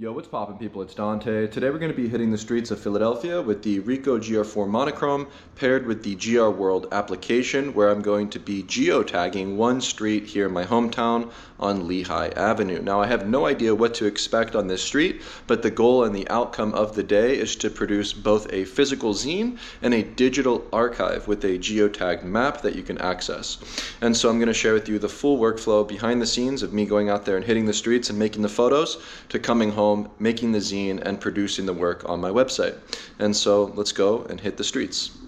Yo, what's poppin' people? It's Dante. Today we're going to be hitting the streets of Philadelphia with the Ricoh GR4 Monochrome paired with the GR World application, where I'm going to be geotagging one street here in my hometown on Lehigh Avenue. Now, I have no idea what to expect on this street, but the goal and the outcome of the day is to produce both a physical zine and a digital archive with a geotagged map that you can access. And so I'm going to share with you the full workflow behind the scenes of me going out there and hitting the streets and making the photos to coming home, making the zine, and producing the work on my website. And so let's go and hit the streets.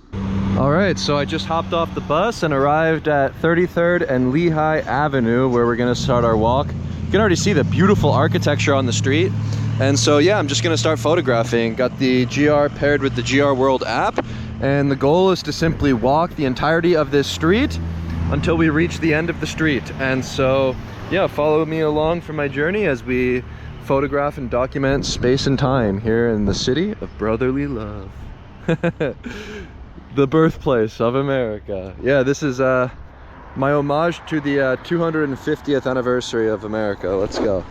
All right, so I just hopped off the bus and arrived at 33rd and Lehigh Avenue, where we're gonna start our walk. You can already see the beautiful architecture on the street. And so yeah, I'm just gonna start photographing. Got the GR paired with the GR World app, and the goal is to simply walk the entirety of this street until we reach the end of the street. And so yeah, follow me along for my journey as we photograph and document space and time here in the city of brotherly love. The birthplace of America. Yeah, this is my homage to the 250th anniversary of America. Let's go.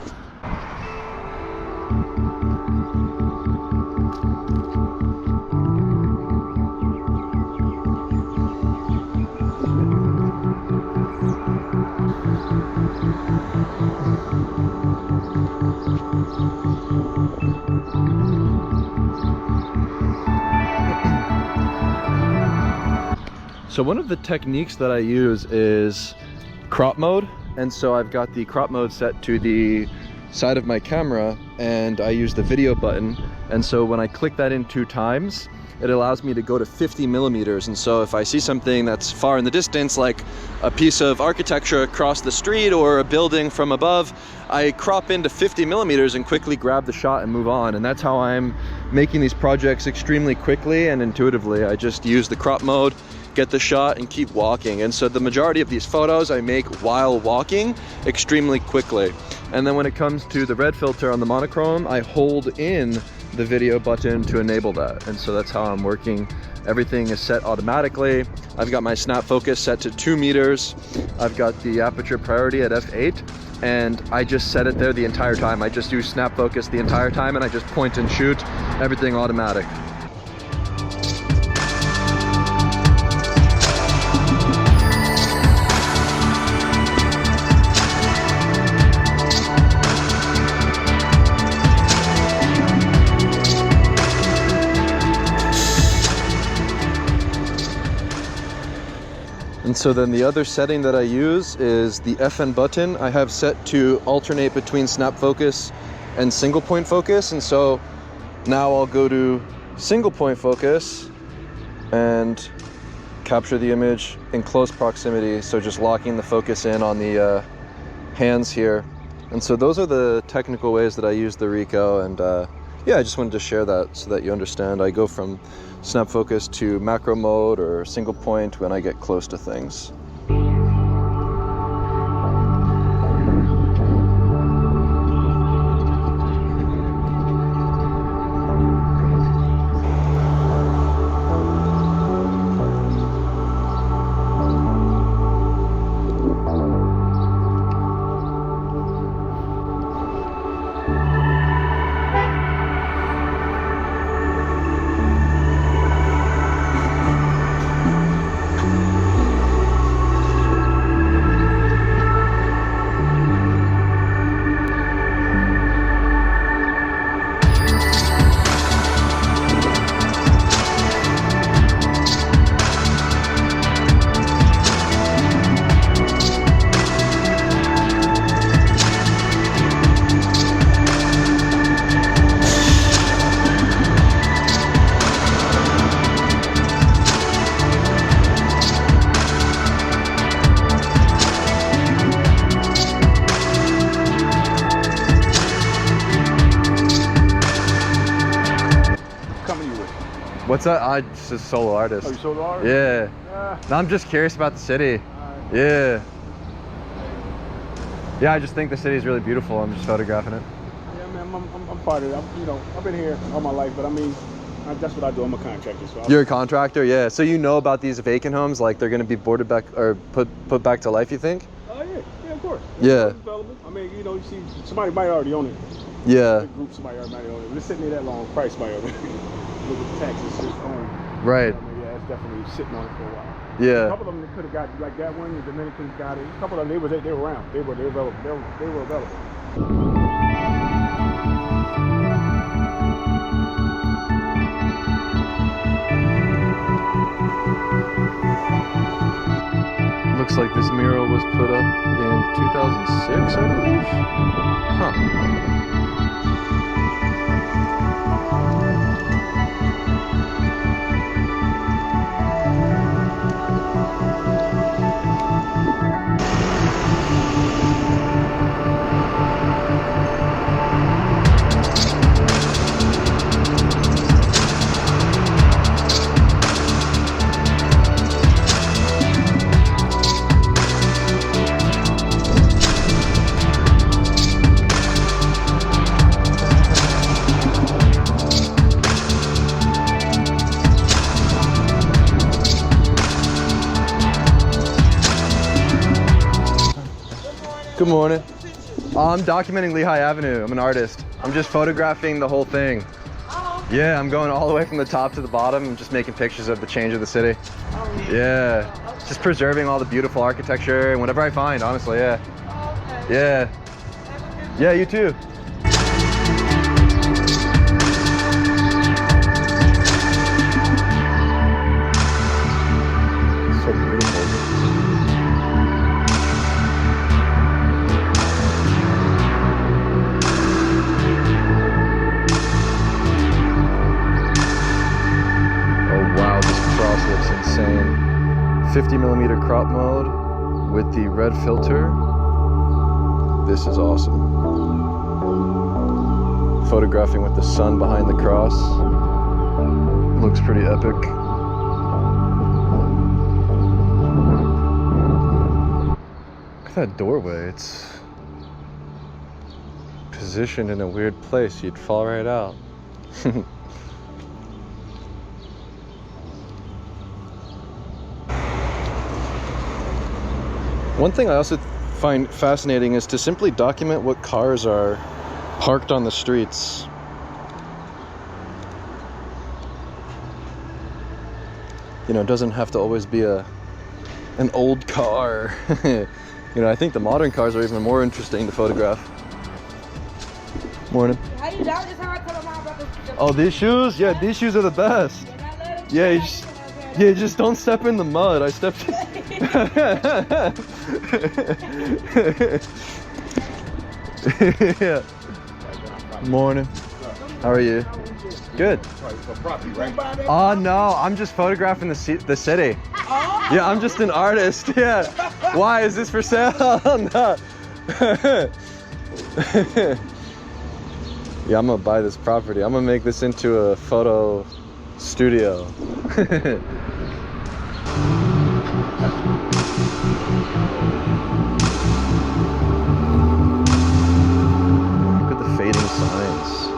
So one of the techniques that I use is crop mode, and so I've got the crop mode set to the side of my camera, and I use the video button, and so when I click that in 2 times, it allows me to go to 50 millimeters. And so if I see something that's far in the distance, like a piece of architecture across the street or a building from above, I crop into 50 millimeters and quickly grab the shot and move on. And that's how I'm making these projects extremely quickly and intuitively. I just use the crop mode, get the shot, and keep walking. And so the majority of these photos I make while walking extremely quickly. And then when it comes to the red filter on the monochrome, I hold in the video button to enable that. And so that's how I'm working. Everything is set automatically. I've got my snap focus set to 2 meters. I've got the aperture priority at f8, and I just set it there the entire time. I just use snap focus the entire time, and I just point and shoot, everything automatic. And so then the other setting that I use is the FN button. I have set to alternate between snap focus and single point focus. And so now I'll go to single point focus and capture the image in close proximity. So just locking the focus in on the hands here. And so those are the technical ways that I use the Ricoh. And yeah, I just wanted to share that so that you understand. I go from snap focus to macro mode or single point when I get close to things. What's that? I'm just a solo artist. Oh, you solo artist? Yeah. No, I'm just curious about the city. Yeah. Yeah, I just think the city is really beautiful. I'm just photographing it. Yeah, man, I'm part of it. I've been here all my life, but I mean, that's what I do. I'm a contractor. So you're a contractor, yeah. So you know about these vacant homes, like they're going to be boarded back or put back to life, you think? Oh yeah, of course. Yeah. It's available. I mean, you see, somebody might already own it. Yeah. The group, somebody already own it. If it's sitting there that long, probably somebody already look at the taxes just on. Right. Yeah, it's definitely sitting on it for a while. Yeah. A couple of them could have got, like that one, the Dominicans got it. A couple of them, they were around. They were available. They were available. Looks like this mural was put up in 2006, I believe. Huh. Good morning. I'm documenting Lehigh Avenue. I'm an artist. I'm just photographing the whole thing. Yeah, I'm going all the way from the top to the bottom. I'm just making pictures of the change of the city. Yeah, just preserving all the beautiful architecture and whatever I find, honestly, yeah. Yeah. Yeah, you too. So beautiful. Looks insane. 50mm crop mode with the red filter. This is awesome. Photographing with the sun behind the cross. Looks pretty epic. Look at that doorway. It's positioned in a weird place. You'd fall right out. One thing I also find fascinating is to simply document what cars are parked on the streets. You know, it doesn't have to always be an old car. You know, I think the modern cars are even more interesting to photograph. Morning. How you down? This how I tell my brother. Oh, these shoes? Yeah, these shoes are the best. Yeah, you just don't step in the mud. I stepped in. Yeah. Morning. How are you? Good. Oh no, I'm just photographing the city. Yeah, I'm just an artist. Yeah. Why is this for sale? No. Yeah, I'm gonna buy this property. I'm gonna make this into a photo studio. Look at the fading signs.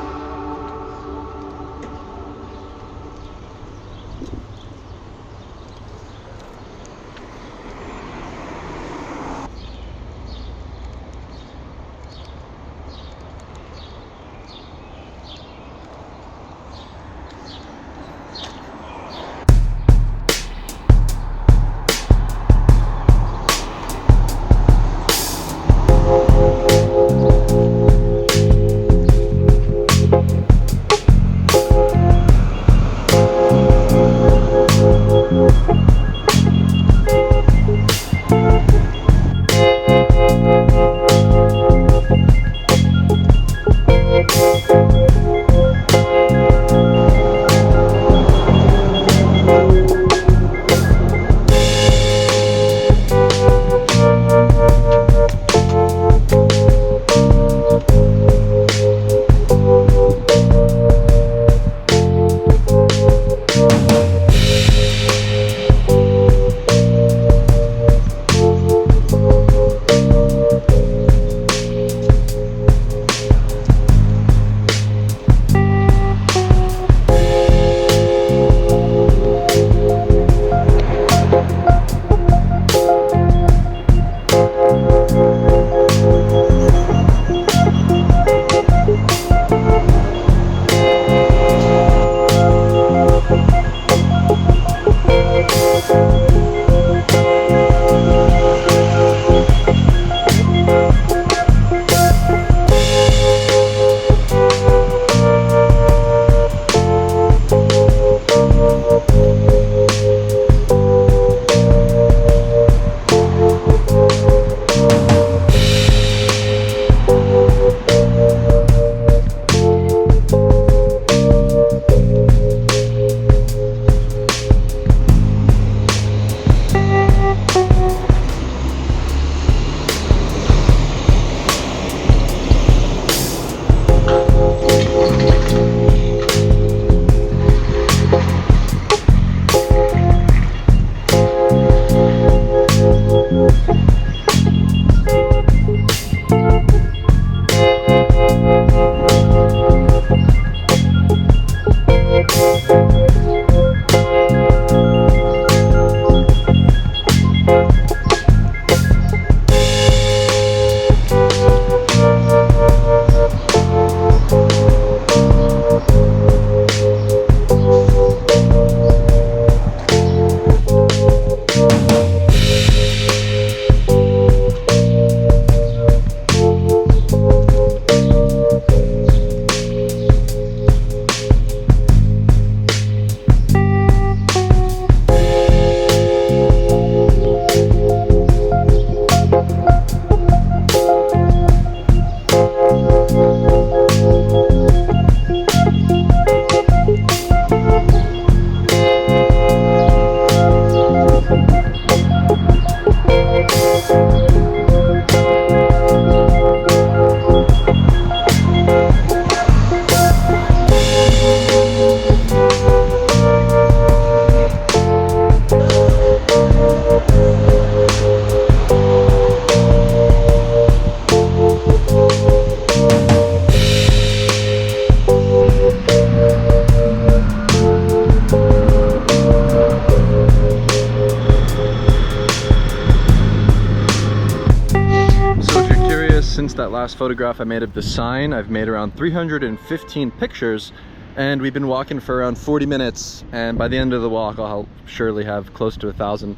that last photograph I made of the sign. I've made around 315 pictures, and we've been walking for around 40 minutes, and by the end of the walk I'll surely have close to 1,000.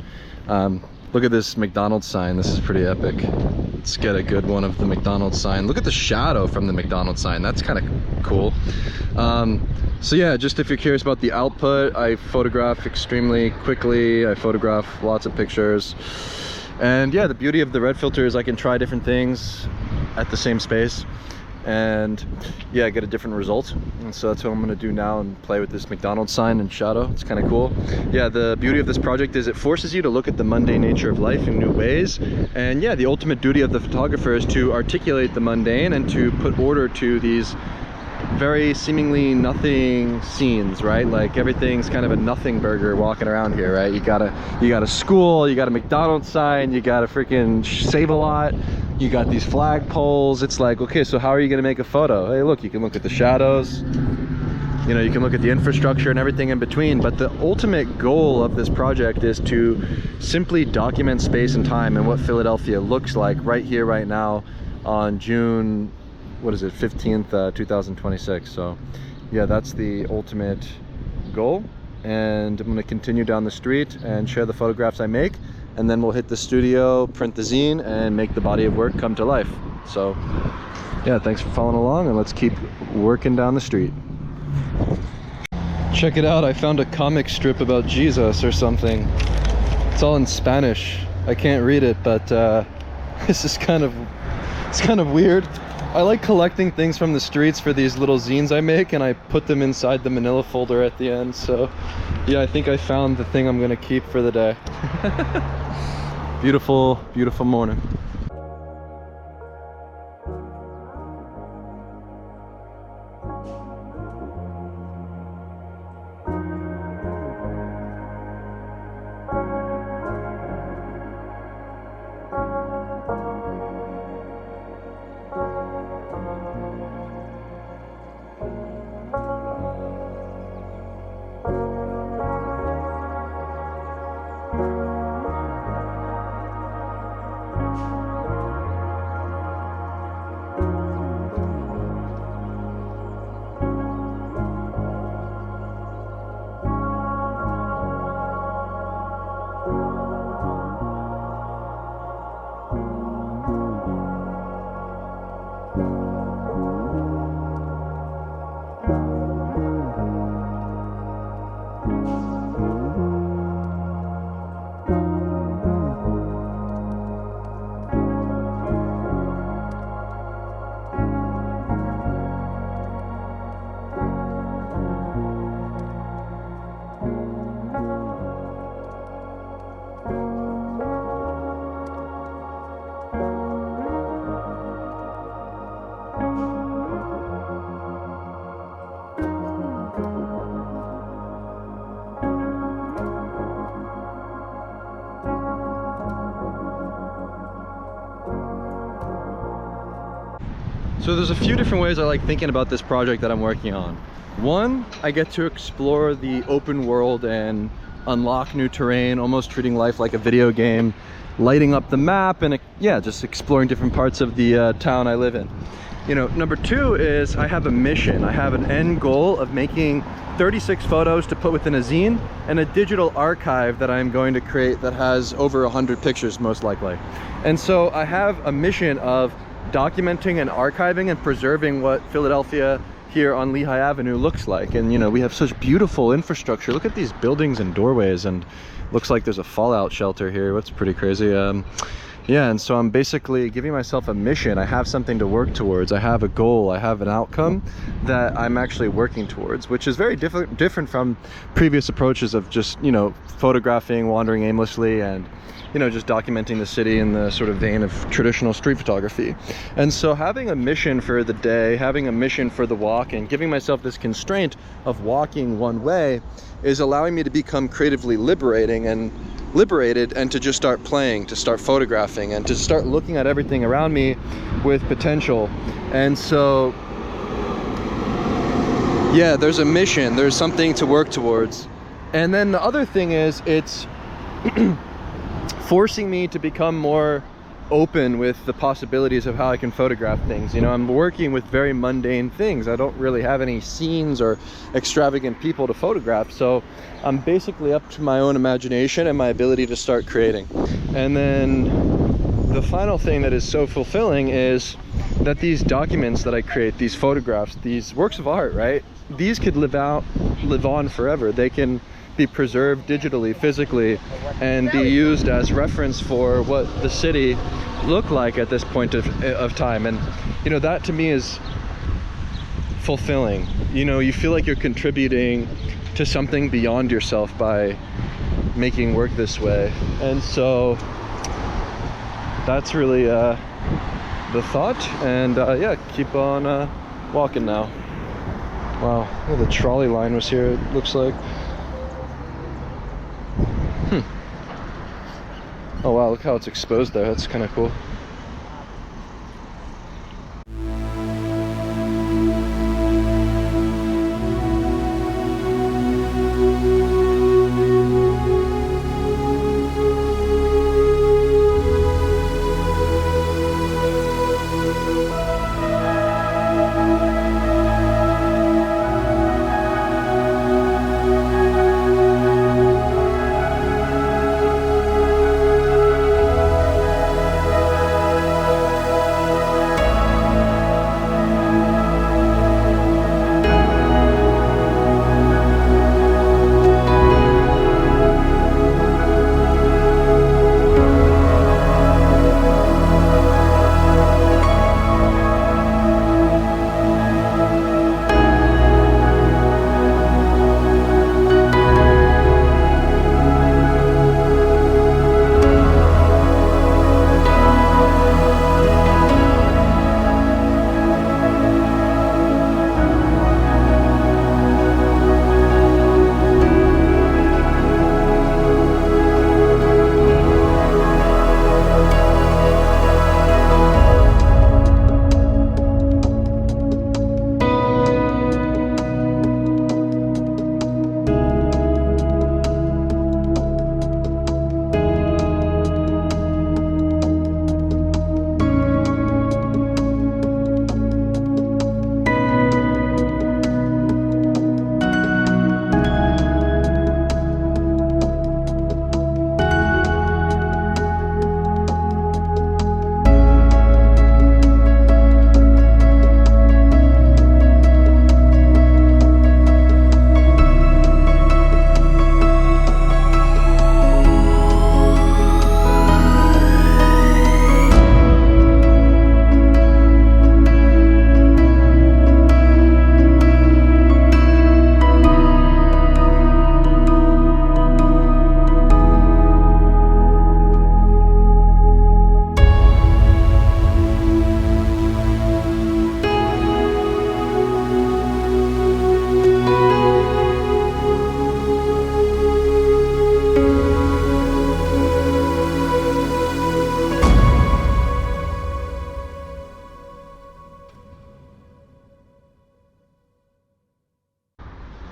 Look at this McDonald's sign. This is pretty epic. Let's get a good one of the McDonald's sign. Look at the shadow from the McDonald's sign. That's kind of cool. So yeah, just if you're curious about the output, I photograph extremely quickly. I photograph lots of pictures. And yeah, the beauty of the red filter is I can try different things at the same space and yeah, get a different result. And so that's what I'm gonna do now, and play with this McDonald's sign and shadow. It's kind of cool. Yeah, the beauty of this project is it forces you to look at the mundane nature of life in new ways. And yeah, the ultimate duty of the photographer is to articulate the mundane and to put order to these very seemingly nothing scenes, right? Like everything's kind of a nothing burger walking around here, right? You got a school, you got a McDonald's sign, you got a freaking Save-A-Lot, you got these flag poles. It's like, okay, so how are you gonna make a photo? Hey, look, you can look at the shadows, you know, you can look at the infrastructure and everything in between, but the ultimate goal of this project is to simply document space and time and what Philadelphia looks like right here, right now on June, what is it, 15th, 2026. So yeah, that's the ultimate goal, and I'm going to continue down the street and share the photographs I make, and then we'll hit the studio, print the zine, and make the body of work come to life. So yeah, thanks for following along, and let's keep working down the street. Check it out, I found a comic strip about Jesus or something. It's all in Spanish. I can't read it, but this is kind of weird. I like collecting things from the streets for these little zines I make, and I put them inside the manila folder at the end. So yeah, I think I found the thing I'm gonna keep for the day. Beautiful, beautiful morning. So there's a few different ways I like thinking about this project that I'm working on. One, I get to explore the open world and unlock new terrain, almost treating life like a video game, lighting up the map, and yeah, just exploring different parts of the town I live in. You know, number two is I have a mission. I have an end goal of making 36 photos to put within a zine and a digital archive that I'm going to create that has over 100 pictures most likely. And so I have a mission of documenting and archiving and preserving what Philadelphia here on Lehigh Avenue looks like. And you know, we have such beautiful infrastructure. Look at these buildings and doorways, and looks like there's a fallout shelter here. That's pretty crazy. Yeah, and so I'm basically giving myself a mission. I have something to work towards. I have a goal. I have an outcome that I'm actually working towards, which is very different from previous approaches of just, you know, photographing, wandering aimlessly, and you know, just documenting the city in the sort of vein of traditional street photography. And so having a mission for the day, having a mission for the walk, and giving myself this constraint of walking one way is allowing me to become creatively liberated and to just start playing, to start photographing, and to start looking at everything around me with potential. And so yeah, there's a mission, there's something to work towards. And then the other thing is it's forcing me to become more open with the possibilities of how I can photograph things. You know, I'm working with very mundane things. I don't really have any scenes or extravagant people to photograph, so I'm basically up to my own imagination and my ability to start creating. And then the final thing that is so fulfilling is that these documents that I create, these photographs, these works of art, right? These could live on forever. They can be preserved digitally, physically, and be used as reference for what the city looked like at this point of time. And you know, that to me is fulfilling. You know, you feel like you're contributing to something beyond yourself by making work this way. And so that's really the thought. And yeah, keep on walking now. Wow, well, the trolley line was here, it looks like. Oh wow, look how it's exposed there. That's kind of cool.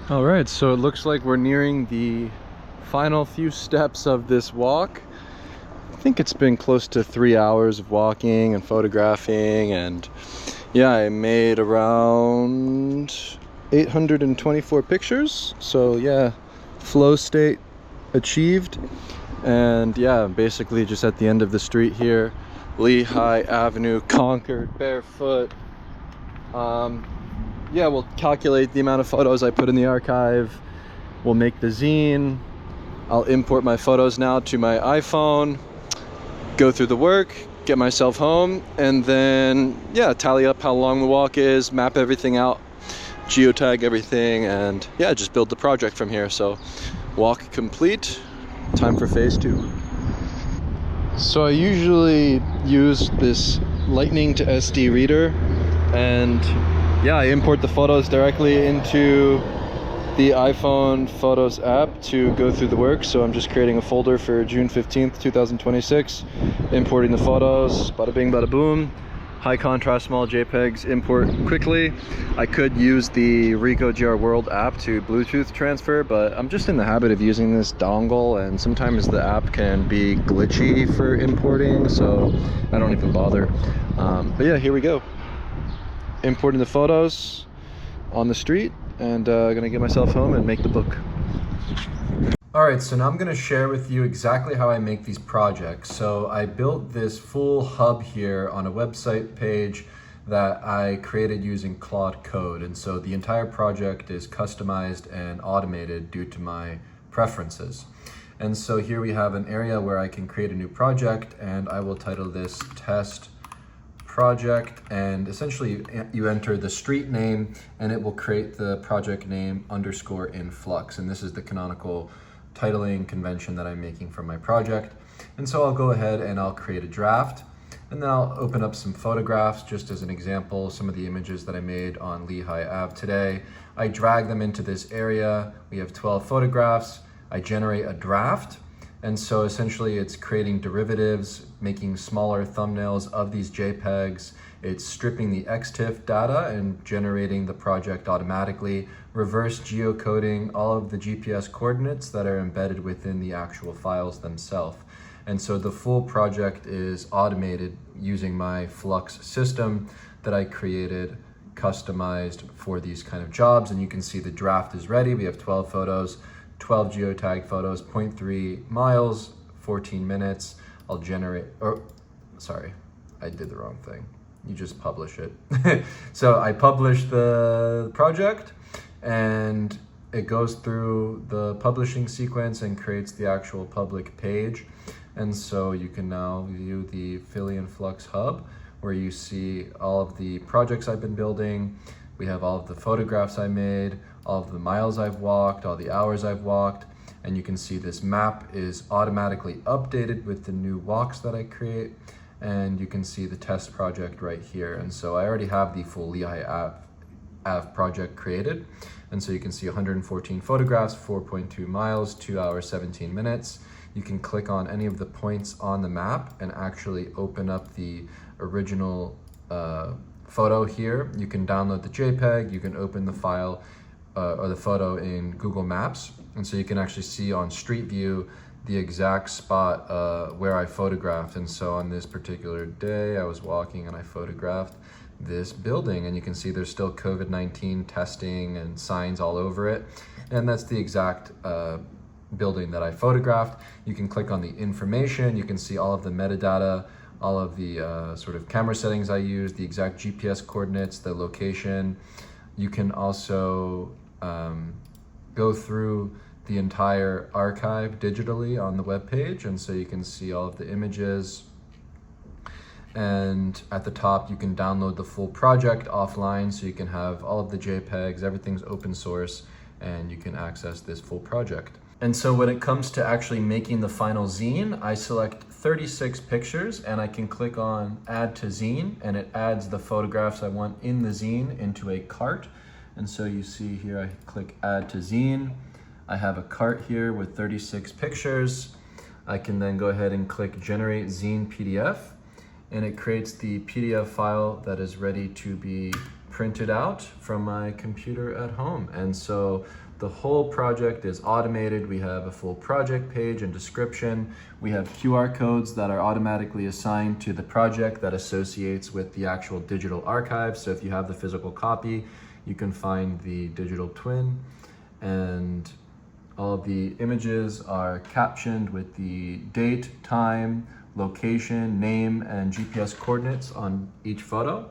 All right, so it looks like we're nearing the final few steps of this walk. I think it's been close to 3 hours of walking and photographing, and yeah, I made around 824 pictures. So yeah, flow state achieved. And yeah, basically just at the end of the street here, Lehigh Avenue, Concord, barefoot. Yeah, we'll calculate the amount of photos I put in the archive. We'll make the zine. I'll import my photos now to my iPhone, go through the work, get myself home, and then yeah, tally up how long the walk is, map everything out, geotag everything, and yeah, just build the project from here. So walk complete, time for phase 2. So I usually use this Lightning to SD reader, and yeah, I import the photos directly into the iPhone Photos app to go through the work. So I'm just creating a folder for June 15th, 2026, importing the photos, bada bing, bada boom, high contrast small JPEGs import quickly. I could use the Ricoh GR World app to Bluetooth transfer, but I'm just in the habit of using this dongle, and sometimes the app can be glitchy for importing, so I don't even bother. But yeah, here we go. Importing the photos on the street, and gonna get myself home and make the book. Alright, so now I'm going to share with you exactly how I make these projects. So I built this full hub here on a website page that I created using Claude Code. And so the entire project is customized and automated due to my preferences. And so here we have an area where I can create a new project, and I will title this test project, and essentially you enter the street name and it will create the project name underscore in Flux. And this is the canonical titling convention that I'm making for my project. And so I'll go ahead and I'll create a draft, and then I'll open up some photographs just as an example, some of the images that I made on Lehigh Ave today. I drag them into this area. We have 12 photographs. I generate a draft. And so essentially it's creating derivatives, making smaller thumbnails of these JPEGs. It's stripping the XTIFF data and generating the project automatically, reverse geocoding all of the GPS coordinates that are embedded within the actual files themselves. And so the full project is automated using my Flux system that I created, customized for these kind of jobs. And you can see the draft is ready. We have 12 photos, 12 geotagged photos, 0.3 miles, 14 minutes. I'll generate, sorry, I did the wrong thing. You just publish it. So I publish the project, and it goes through the publishing sequence and creates the actual public page. And so you can now view the Philly and Flux hub, where you see all of the projects I've been building. We have all of the photographs I made, all of the miles I've walked, all the hours I've walked. And you can see this map is automatically updated with the new walks that I create. And you can see the test project right here. And so I already have the full Lehigh Ave project created. And so you can see 114 photographs, 4.2 miles, 2 hours, 17 minutes. You can click on any of the points on the map and actually open up the original photo here. You can download the JPEG, you can open the file or the photo in Google Maps. And so you can actually see on Street View the exact spot where I photographed. And so on this particular day, I was walking and I photographed this building, and you can see there's still COVID-19 testing and signs all over it. And that's the exact building that I photographed. You can click on the information, you can see all of the metadata, all of the sort of camera settings I used, the exact GPS coordinates, the location. You can also go through the entire archive digitally on the web page, and so you can see all of the images. And at the top, you can download the full project offline, so you can have all of the JPEGs, everything's open source, and you can access this full project. And so when it comes to actually making the final zine, I select 36 pictures, and I can click on Add to Zine, and it adds the photographs I want in the zine into a cart. And so you see here, I click Add to Zine. I have a cart here with 36 pictures. I can then go ahead and click Generate Zine PDF, and it creates the PDF file that is ready to be printed out from my computer at home. And so the whole project is automated. We have a full project page and description. We have QR codes that are automatically assigned to the project that associates with the actual digital archive. So if you have the physical copy, you can find the digital twin, and all of the images are captioned with the date, time, location, name, and GPS coordinates on each photo.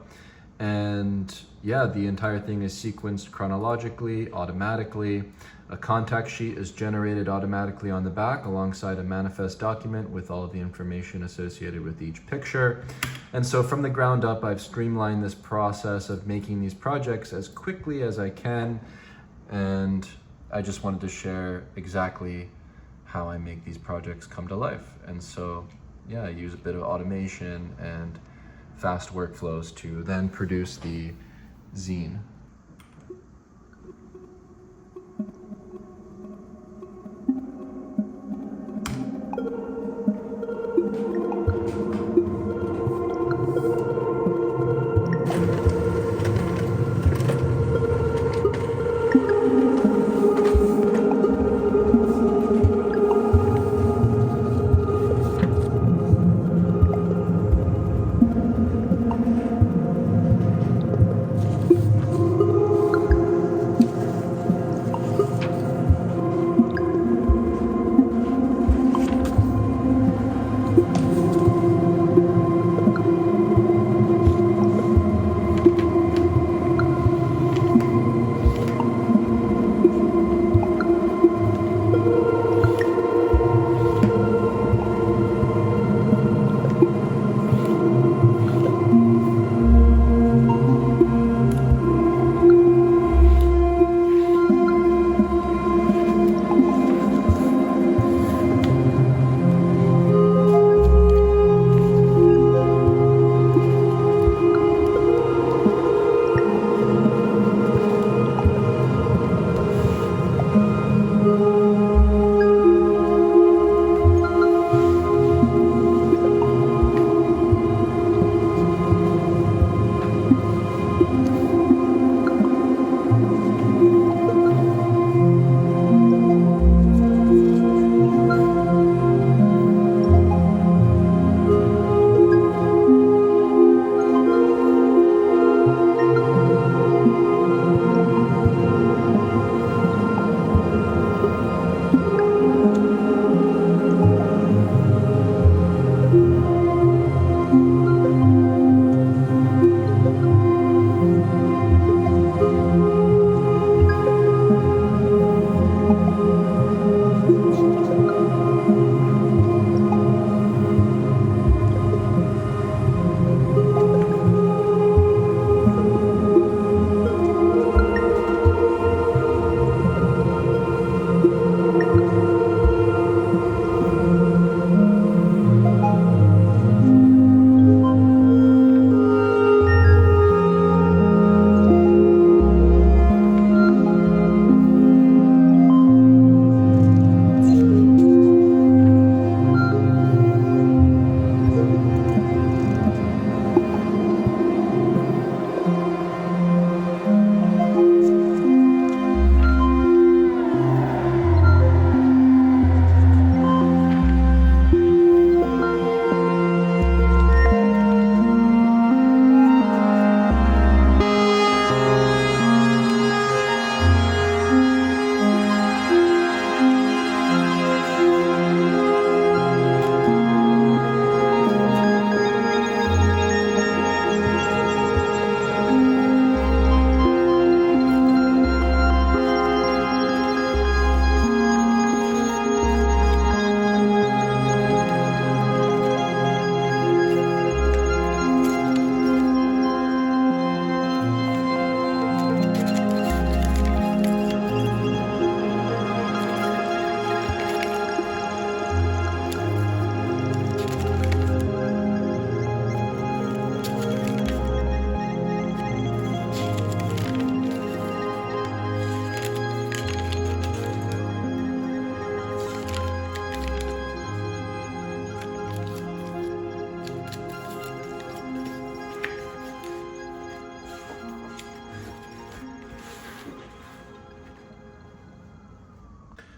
And yeah, the entire thing is sequenced chronologically, automatically. A contact sheet is generated automatically on the back alongside a manifest document with all of the information associated with each picture. And so from the ground up, I've streamlined this process of making these projects as quickly as I can. And I just wanted to share exactly how I make these projects come to life. And so, yeah, I use a bit of automation and fast workflows to then produce the zine.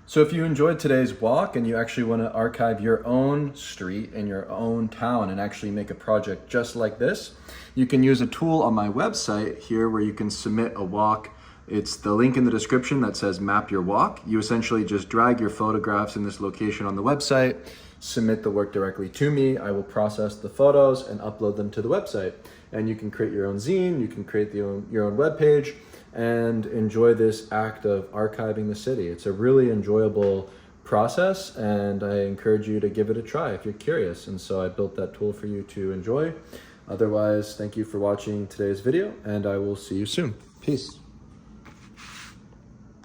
So if you enjoyed today's walk and you actually want to archive your own street in your own town and actually make a project just like this, you can use a tool on my website here where you can submit a walk. It's the link in the description that says map your walk. You essentially just drag your photographs in this location on the website, submit the work directly to me. I will process the photos and upload them to the website. And you can create your own zine, you can create your own webpage, and enjoy this act of archiving the city. It's a really enjoyable process, and I encourage you to give it a try if you're curious. And so I built that tool for you to enjoy. Otherwise, thank you for watching today's video, and I will see you soon. Peace.